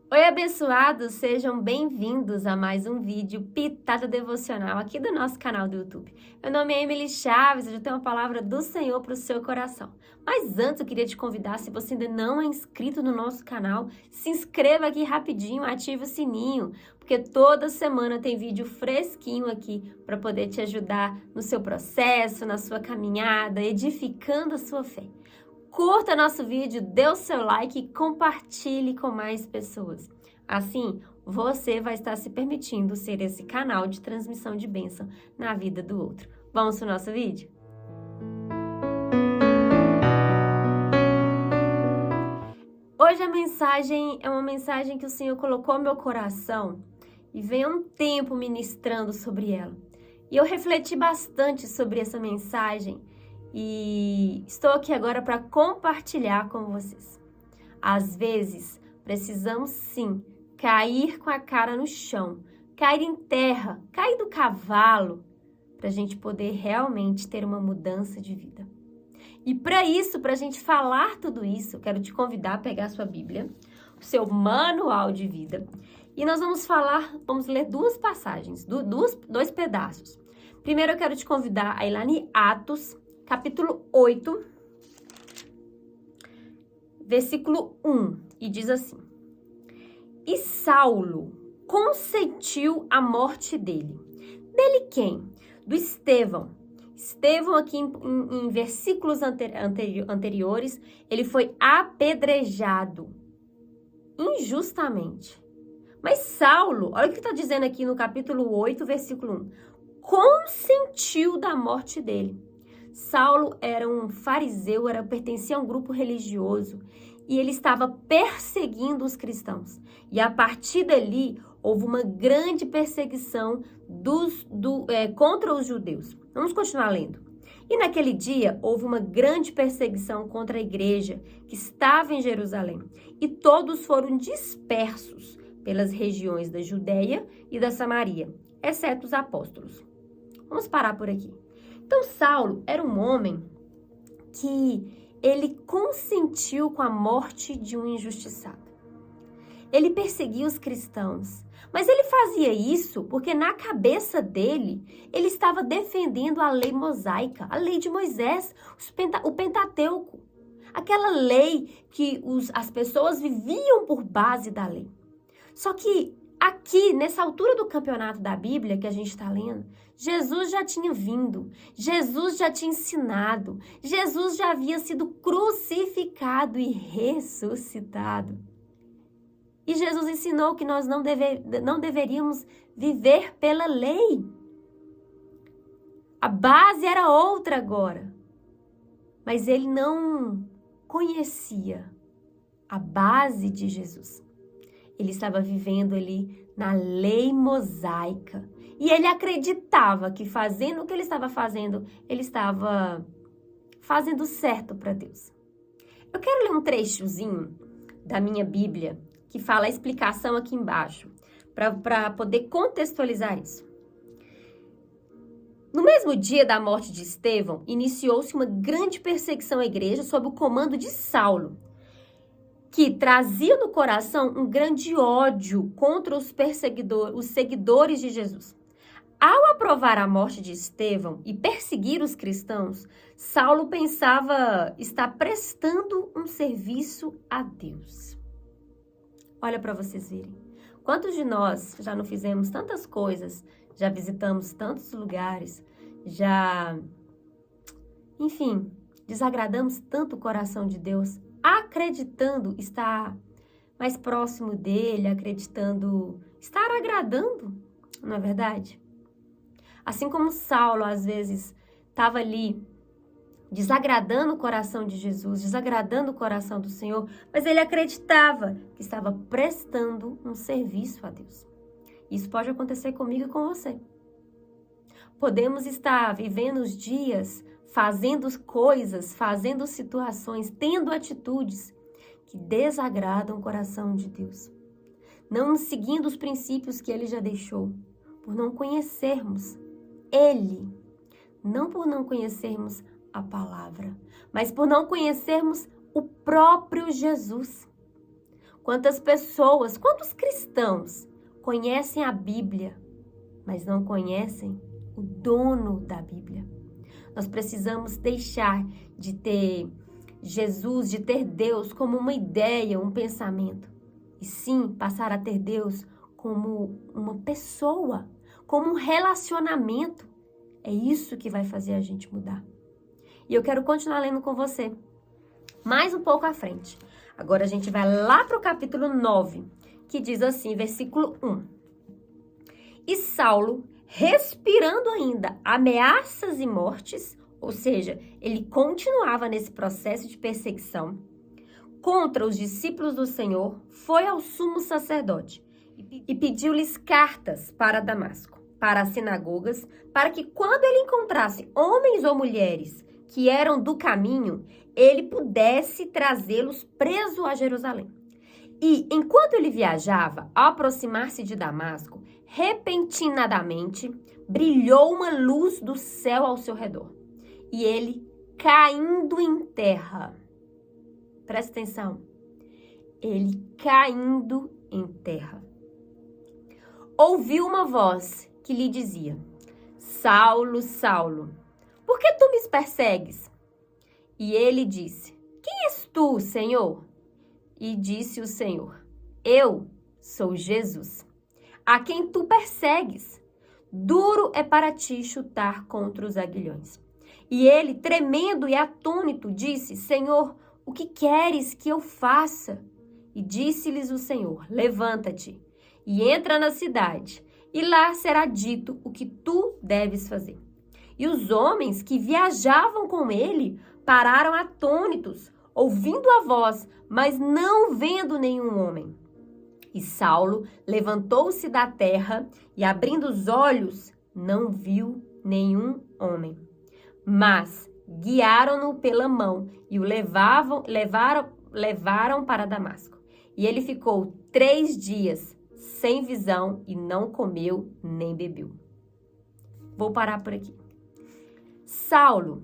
Oi, abençoados! Sejam bem-vindos a mais um vídeo Pitada Devocional aqui do nosso canal do YouTube. Meu nome é Emily Chaves e eu tenho uma palavra do Senhor para o seu coração. Mas antes eu queria te convidar, se você ainda não é inscrito no nosso canal, se inscreva aqui rapidinho, ative o sininho, porque toda semana tem vídeo fresquinho aqui para poder te ajudar no seu processo, na sua caminhada, edificando a sua fé. Curta nosso vídeo, dê o seu like e compartilhe com mais pessoas. Assim, você vai estar se permitindo ser esse canal de transmissão de bênção na vida do outro. Vamos para o nosso vídeo? Hoje a mensagem é uma mensagem que o Senhor colocou no meu coração e vem há um tempo ministrando sobre ela. E eu refleti bastante sobre essa mensagem e estou aqui agora para compartilhar com vocês. Às vezes, precisamos sim cair com a cara no chão, cair em terra, cair do cavalo, para a gente poder realmente ter uma mudança de vida. E para isso, para a gente falar tudo isso, eu quero te convidar a pegar a sua Bíblia, o seu manual de vida, e nós vamos ler duas passagens, dois pedaços. Primeiro eu quero te convidar a ir lá em Atos, capítulo 8, versículo 1, e diz assim: E Saulo consentiu a morte dele. Dele quem? Do Estevão. Estevão aqui em versículos anteriores, ele foi apedrejado injustamente. Mas Saulo, olha o que está dizendo aqui no capítulo 8, versículo 1, consentiu da morte dele. Saulo era um fariseu, pertencia a um grupo religioso e ele estava perseguindo os cristãos. E a partir dali, houve uma grande perseguição contra os judeus. Vamos continuar lendo. E naquele dia, houve uma grande perseguição contra a igreja que estava em Jerusalém. E todos foram dispersos pelas regiões da Judéia e da Samaria, exceto os apóstolos. Vamos parar por aqui. Então, Saulo era um homem que ele consentiu com a morte de um injustiçado. Ele perseguia os cristãos, mas ele fazia isso porque na cabeça dele, ele estava defendendo a lei mosaica, a lei de Moisés, o Pentateuco. Aquela lei que as pessoas viviam por base da lei. Só que aqui, nessa altura do campeonato da Bíblia que a gente está lendo, Jesus já tinha vindo, Jesus já tinha ensinado, Jesus já havia sido crucificado e ressuscitado. E Jesus ensinou que nós não deveríamos viver pela lei. A base era outra agora. Mas ele não conhecia a base de Jesus. Ele estava vivendo ali na lei mosaica. E ele acreditava que fazendo o que ele estava fazendo fazendo certo para Deus. Eu quero ler um trechozinho da minha Bíblia que fala a explicação aqui embaixo, para poder contextualizar isso. No mesmo dia da morte de Estevão, iniciou-se uma grande perseguição à igreja sob o comando de Saulo, que trazia no coração um grande ódio contra os seguidores de Jesus. Ao aprovar a morte de Estevão e perseguir os cristãos, Saulo pensava estar prestando um serviço a Deus. Olha para vocês verem. Quantos de nós já não fizemos tantas coisas, já visitamos tantos lugares, enfim, desagradamos tanto o coração de Deus, acreditando estar mais próximo dele, acreditando estar agradando, não é verdade? Assim como Saulo, às vezes, estava ali desagradando o coração de Jesus, desagradando o coração do Senhor, mas ele acreditava que estava prestando um serviço a Deus. Isso pode acontecer comigo e com você. Podemos estar vivendo os dias, fazendo coisas, fazendo situações, tendo atitudes que desagradam o coração de Deus. Não seguindo os princípios que Ele já deixou, por não conhecermos Ele, não por não conhecermos a palavra, mas por não conhecermos o próprio Jesus. Quantas pessoas, quantos cristãos conhecem a Bíblia, mas não conhecem o dono da Bíblia? Nós precisamos deixar de ter Jesus, de ter Deus como uma ideia, um pensamento. E sim, passar a ter Deus como uma pessoa, como um relacionamento. É isso que vai fazer a gente mudar. E eu quero continuar lendo com você, mais um pouco à frente. Agora a gente vai lá para o capítulo 9, que diz assim, versículo 1. E Saulo, respirando ainda ameaças e mortes, ou seja, ele continuava nesse processo de perseguição contra os discípulos do Senhor, foi ao sumo sacerdote e pediu-lhes cartas para Damasco, para as sinagogas, para que quando ele encontrasse homens ou mulheres que eram do caminho, ele pudesse trazê-los preso a Jerusalém. E enquanto ele viajava, ao aproximar-se de Damasco, repentinamente brilhou uma luz do céu ao seu redor. E ele, caindo em terra, presta atenção, ele caindo em terra, ouviu uma voz que lhe dizia: Saulo, Saulo, por que tu me persegues? E ele disse: Quem és tu, Senhor? E disse o Senhor: Eu sou Jesus, a quem tu persegues. Duro é para ti chutar contra os aguilhões. E ele, tremendo e atônito, disse: Senhor, o que queres que eu faça? E disse-lhes o Senhor: Levanta-te e entra na cidade, e lá será dito o que tu deves fazer. E os homens que viajavam com ele pararam atônitos, ouvindo a voz, mas não vendo nenhum homem. E Saulo levantou-se da terra e, abrindo os olhos, não viu nenhum homem. Mas guiaram-no pela mão e o levaram para Damasco. E ele ficou 3 dias sem visão e não comeu nem bebeu. Vou parar por aqui. Saulo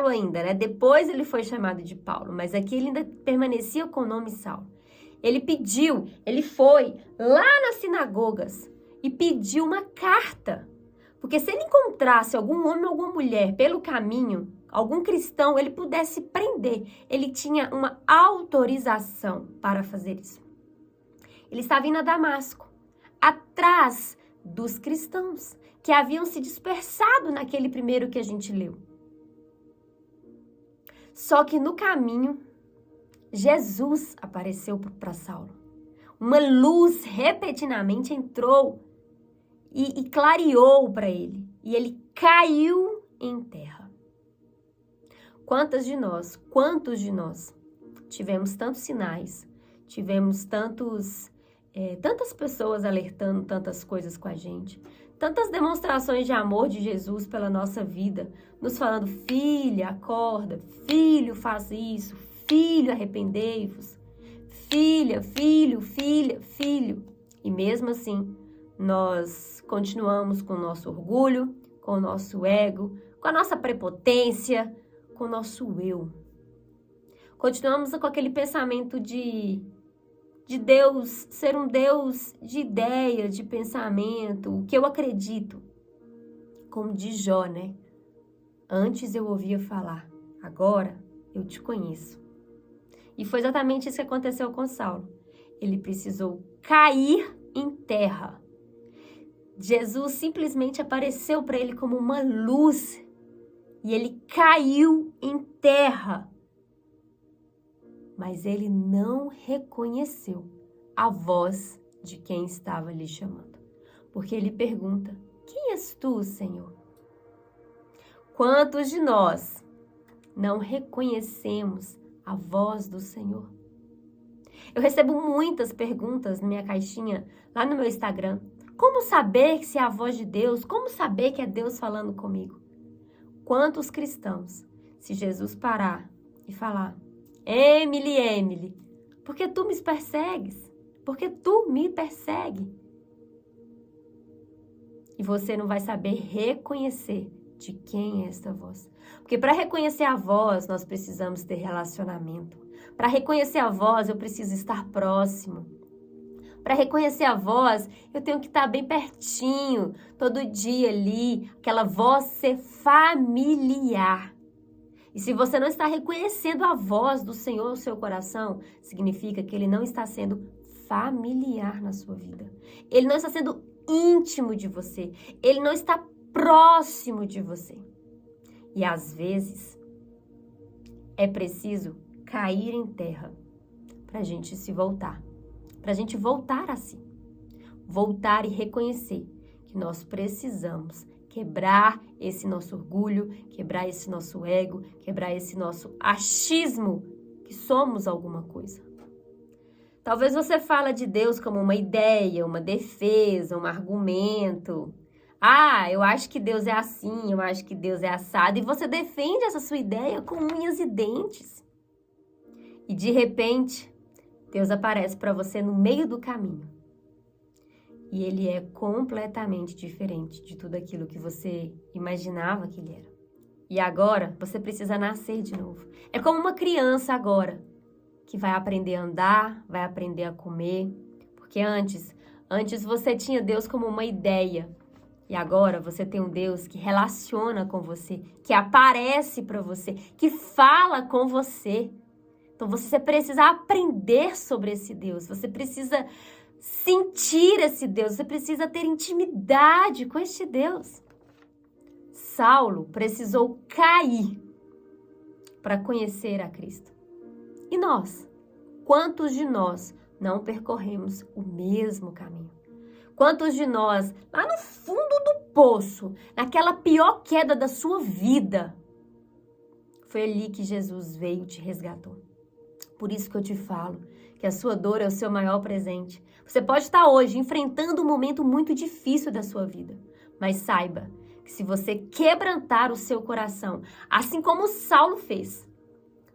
ainda, né? Depois ele foi chamado de Paulo, mas aqui ele ainda permanecia com o nome Saulo. Ele foi lá nas sinagogas e pediu uma carta. Porque se ele encontrasse algum homem ou alguma mulher pelo caminho, algum cristão, ele pudesse prender. Ele tinha uma autorização para fazer isso. Ele estava indo a Damasco, atrás dos cristãos que haviam se dispersado naquele primeiro que a gente leu. Só que no caminho, Jesus apareceu para Saulo. Uma luz repentinamente entrou e clareou para ele. E ele caiu em terra. Quantos de nós tivemos tantos sinais, tivemos tantas pessoas alertando tantas coisas com a gente, tantas demonstrações de amor de Jesus pela nossa vida, nos falando: filha, acorda, filho, faz isso, filho, arrependei-vos, filha, filho. E mesmo assim, nós continuamos com o nosso orgulho, com o nosso ego, com a nossa prepotência, com o nosso eu. Continuamos com aquele pensamento de Deus ser um Deus de ideia, de pensamento, o que eu acredito. Como de Jó, né? Antes eu ouvia falar, agora eu te conheço. E foi exatamente isso que aconteceu com Saulo. Ele precisou cair em terra. Jesus simplesmente apareceu para ele como uma luz e ele caiu em terra. Mas ele não reconheceu a voz de quem estava lhe chamando. Porque ele pergunta: quem és tu, Senhor? Quantos de nós não reconhecemos a voz do Senhor? Eu recebo muitas perguntas na minha caixinha, lá no meu Instagram. Como saber se é a voz de Deus? Como saber que é Deus falando comigo? Quantos cristãos, se Jesus parar e falar: Emily, por que tu me persegues? Por que tu me persegue? E você não vai saber reconhecer de quem é esta voz. Porque para reconhecer a voz, nós precisamos ter relacionamento. Para reconhecer a voz, eu preciso estar próximo. Para reconhecer a voz, eu tenho que estar bem pertinho, todo dia ali, aquela voz ser familiar. E se você não está reconhecendo a voz do Senhor no seu coração, significa que Ele não está sendo familiar na sua vida. Ele não está sendo íntimo de você. Ele não está próximo de você. E às vezes, é preciso cair em terra para a gente se voltar. Para a gente voltar a si. Voltar e reconhecer que nós precisamos quebrar esse nosso orgulho, quebrar esse nosso ego, quebrar esse nosso achismo que somos alguma coisa. Talvez você fale de Deus como uma ideia, uma defesa, um argumento. Ah, eu acho que Deus é assim, eu acho que Deus é assado. E você defende essa sua ideia com unhas e dentes. E de repente, Deus aparece para você no meio do caminho. E Ele é completamente diferente de tudo aquilo que você imaginava que Ele era. E agora, você precisa nascer de novo. É como uma criança agora, que vai aprender a andar, vai aprender a comer. Porque antes você tinha Deus como uma ideia. E agora você tem um Deus que relaciona com você, que aparece para você, que fala com você. Então você precisa aprender sobre esse Deus, você precisa sentir esse Deus, você precisa ter intimidade com este Deus. Saulo precisou cair para conhecer a Cristo. E nós? Quantos de nós não percorremos o mesmo caminho? Quantos de nós, lá no fundo do poço, naquela pior queda da sua vida, foi ali que Jesus veio e te resgatou? Por isso que eu te falo que a sua dor é o seu maior presente. Você pode estar hoje enfrentando um momento muito difícil da sua vida, mas saiba que se você quebrantar o seu coração, assim como Saulo fez,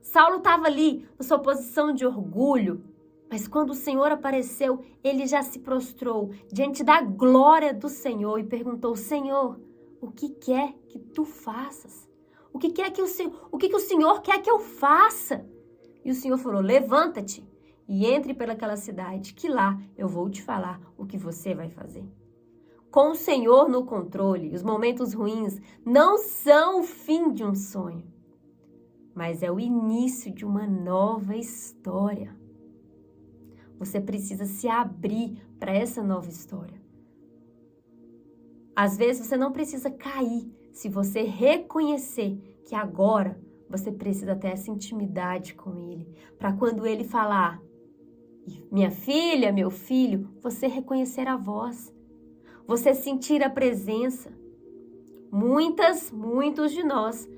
Saulo estava ali na sua posição de orgulho, mas quando o Senhor apareceu, ele já se prostrou diante da glória do Senhor e perguntou: Senhor, o que quer que tu faças? O que que o Senhor quer que eu faça? E o Senhor falou: levanta-te e entre pelaquela cidade, que lá eu vou te falar o que você vai fazer. Com o Senhor no controle, os momentos ruins não são o fim de um sonho, mas é o início de uma nova história. Você precisa se abrir para essa nova história. Às vezes você não precisa cair se você reconhecer que agora você precisa ter essa intimidade com Ele. Para quando Ele falar, minha filha, meu filho, você reconhecer a voz. Você sentir a presença. Muitos de nós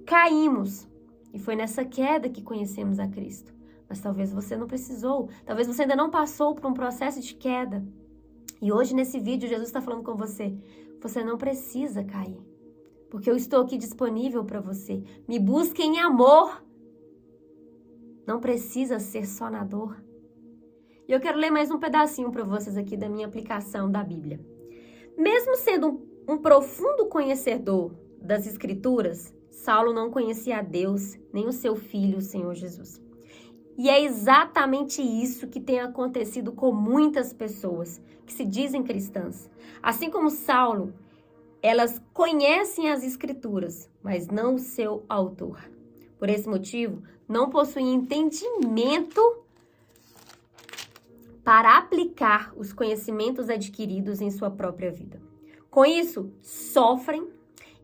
caímos. E foi nessa queda que conhecemos a Cristo. Mas talvez você não precisou. Talvez você ainda não passou por um processo de queda. E hoje nesse vídeo Jesus está falando com você. Você não precisa cair. Porque eu estou aqui disponível para você. Me busque em amor. Não precisa ser só na dor. E eu quero ler mais um pedacinho para vocês aqui da minha aplicação da Bíblia. Mesmo sendo um profundo conhecedor das Escrituras, Saulo não conhecia a Deus, nem o seu filho, o Senhor Jesus. E é exatamente isso que tem acontecido com muitas pessoas que se dizem cristãs. Assim como Saulo, elas conhecem as Escrituras, mas não o seu autor. Por esse motivo, não possuem entendimento para aplicar os conhecimentos adquiridos em sua própria vida. Com isso, sofrem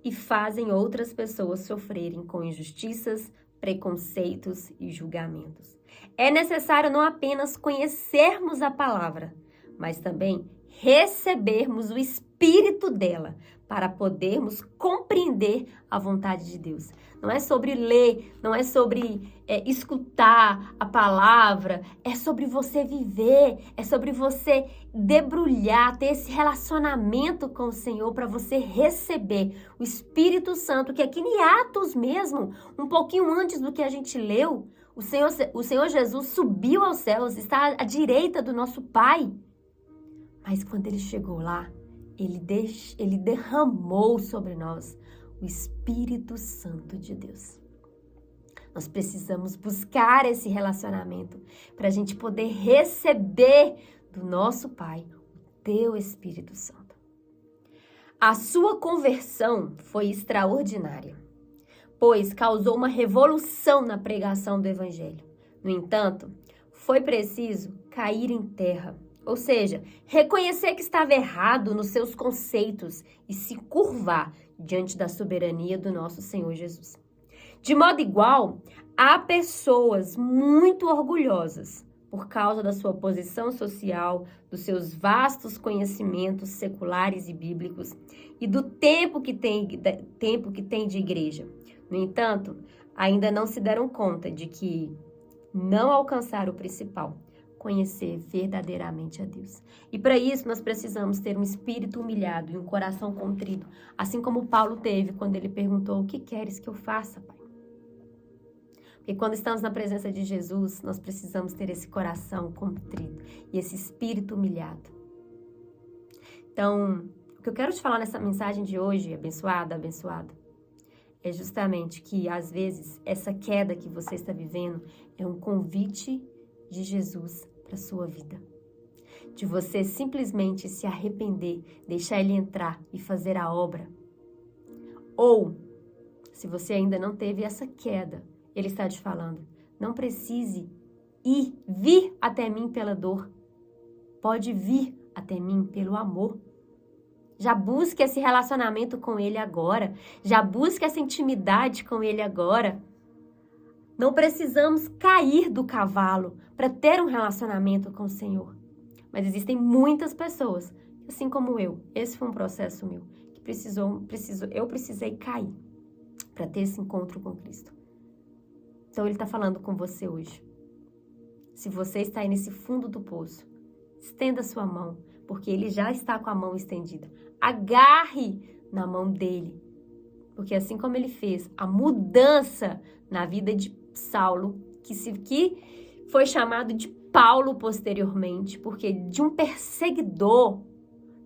e fazem outras pessoas sofrerem com injustiças, preconceitos e julgamentos. É necessário não apenas conhecermos a palavra, mas também recebermos o espírito dela para podermos compreender a vontade de Deus. Não é sobre ler, não é sobre escutar a palavra, é sobre você viver, é sobre você debrulhar, ter esse relacionamento com o Senhor para você receber o Espírito Santo, que aqui em Atos mesmo, um pouquinho antes do que a gente leu, o Senhor Jesus subiu aos céus, está à direita do nosso Pai. Mas quando ele chegou lá, ele derramou sobre nós o Espírito Santo de Deus. Nós precisamos buscar esse relacionamento para a gente poder receber do nosso Pai o teu Espírito Santo. A sua conversão foi extraordinária, pois causou uma revolução na pregação do Evangelho. No entanto, foi preciso cair em terra, ou seja, reconhecer que estava errado nos seus conceitos e se curvar diante da soberania do nosso Senhor Jesus. De modo igual, há pessoas muito orgulhosas por causa da sua posição social, dos seus vastos conhecimentos seculares e bíblicos e do tempo que tem de igreja. No entanto, ainda não se deram conta de que não alcançaram o principal, conhecer verdadeiramente a Deus. E para isso nós precisamos ter um espírito humilhado e um coração contrito, assim como Paulo teve quando ele perguntou: o que queres que eu faça, Pai? Porque quando estamos na presença de Jesus, nós precisamos ter esse coração contrito e esse espírito humilhado. Então, o que eu quero te falar nessa mensagem de hoje, abençoado, é justamente que, às vezes, essa queda que você está vivendo é um convite de Jesus para a sua vida. De você simplesmente se arrepender, deixar Ele entrar e fazer a obra. Ou, se você ainda não teve essa queda, Ele está te falando: não precise vir até mim pela dor. Pode vir até mim pelo amor. Já busque esse relacionamento com Ele agora. Já busque essa intimidade com Ele agora. Não precisamos cair do cavalo para ter um relacionamento com o Senhor. Mas existem muitas pessoas, assim como eu, esse foi um processo meu, que eu precisei cair para ter esse encontro com Cristo. Então Ele está falando com você hoje. Se você está aí nesse fundo do poço, estenda sua mão, porque Ele já está com a mão estendida. Agarre na mão dele, porque assim como Ele fez a mudança na vida de Saulo, que foi chamado de Paulo posteriormente, porque de um perseguidor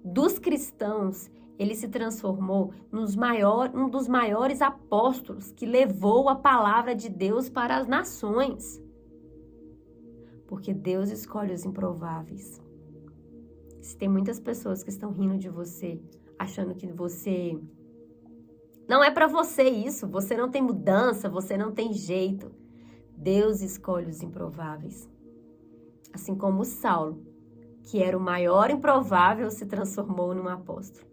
dos cristãos, ele se transformou um dos maiores apóstolos que levou a palavra de Deus para as nações. Porque Deus escolhe os improváveis. Se tem muitas pessoas que estão rindo de você, achando que você... Não é para você isso, você não tem mudança, você não tem jeito. Deus escolhe os improváveis. Assim como Saulo, que era o maior improvável, se transformou num apóstolo.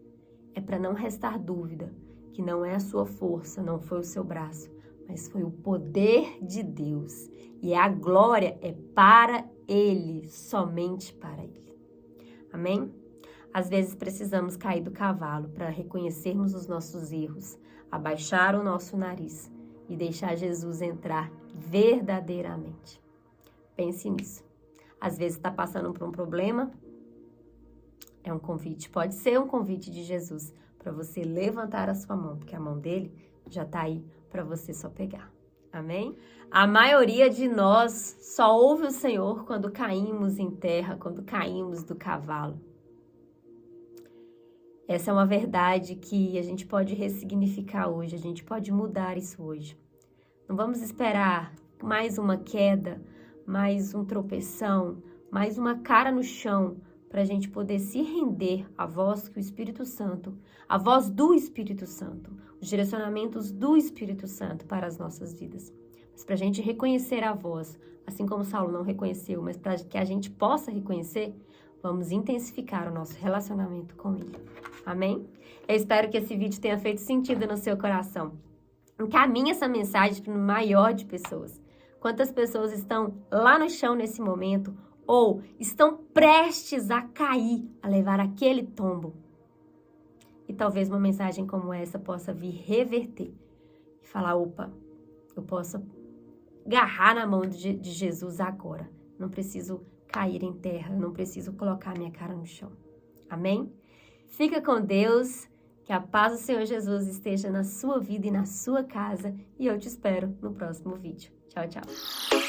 É para não restar dúvida que não é a sua força, não foi o seu braço, mas foi o poder de Deus. E a glória é para Ele, somente para Ele. Amém? Às vezes precisamos cair do cavalo para reconhecermos os nossos erros, abaixar o nosso nariz e deixar Jesus entrar verdadeiramente. Pense nisso. Às vezes está passando por um problema, é um convite, pode ser um convite de Jesus para você levantar a sua mão, porque a mão dele já está aí para você só pegar. Amém? A maioria de nós só ouve o Senhor quando caímos em terra, quando caímos do cavalo. Essa é uma verdade que a gente pode ressignificar hoje, a gente pode mudar isso hoje. Não vamos esperar mais uma queda, mais um tropeção, mais uma cara no chão, para a gente poder se render à voz que o Espírito Santo, a voz do Espírito Santo, os direcionamentos do Espírito Santo para as nossas vidas. Mas para a gente reconhecer a voz, assim como Saulo não reconheceu, mas para que a gente possa reconhecer, vamos intensificar o nosso relacionamento com Ele. Amém? Eu espero que esse vídeo tenha feito sentido no seu coração. Encaminhe essa mensagem para o maior de pessoas. Quantas pessoas estão lá no chão nesse momento, ou estão prestes a cair, a levar aquele tombo. E talvez uma mensagem como essa possa vir reverter e falar: opa, eu posso agarrar na mão de Jesus agora. Não preciso cair em terra, não preciso colocar minha cara no chão. Amém? Fica com Deus, que a paz do Senhor Jesus esteja na sua vida e na sua casa. E eu te espero no próximo vídeo. Tchau, tchau.